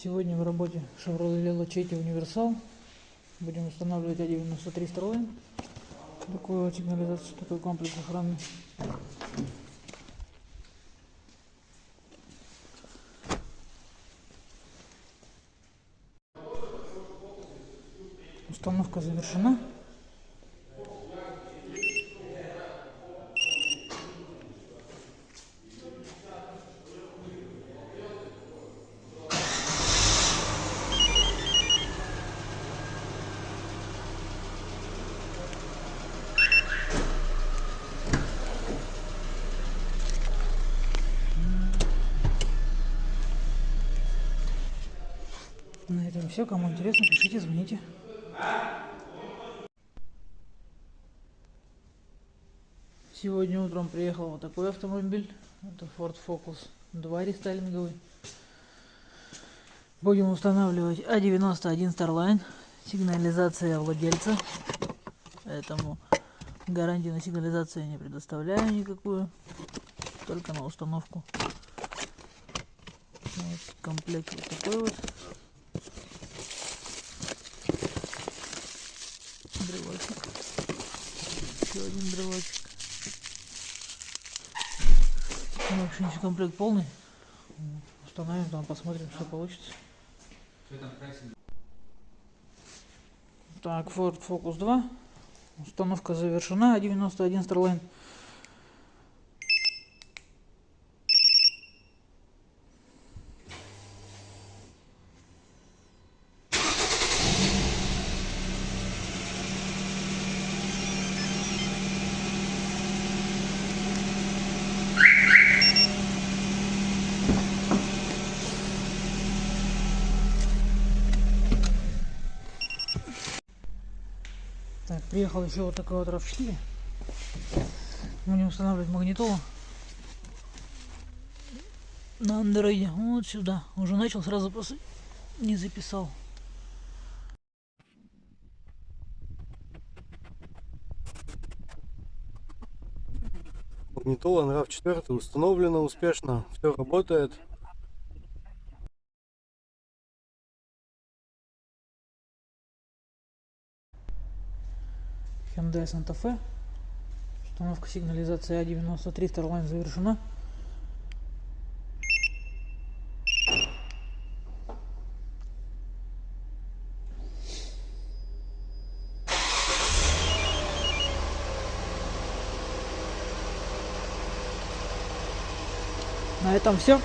Сегодня в работе Chevrolet Lachetti Универсал. Будем устанавливать А93 Starline. Такую вот сигнализацию, такой комплекс охранный. Установка завершена. На этом все. Кому интересно, пишите, звоните. Сегодня утром приехал вот такой автомобиль. Это Ford Focus 2 рестайлинговый. Будем устанавливать А91 Starline. Сигнализация владельца. Поэтому гарантии на сигнализацию не предоставляю никакую. Только на установку. Вот, комплект вот такой вот. Дрелочек. Еще один дрелочек. Ну, в общем, комплект полный. Установим, там посмотрим, что получится. Так, Ford Focus 2. Установка завершена. А91 Starline. Так, приехал еще вот такой вот RAV4. Будем устанавливать магнитолу на андроиде. Вот сюда. Уже начал, сразу просто не записал. Магнитола на RAV4 установлена успешно. Все работает. Hyundai Santa Fe. Установка сигнализации А93 Starline завершена. На этом все.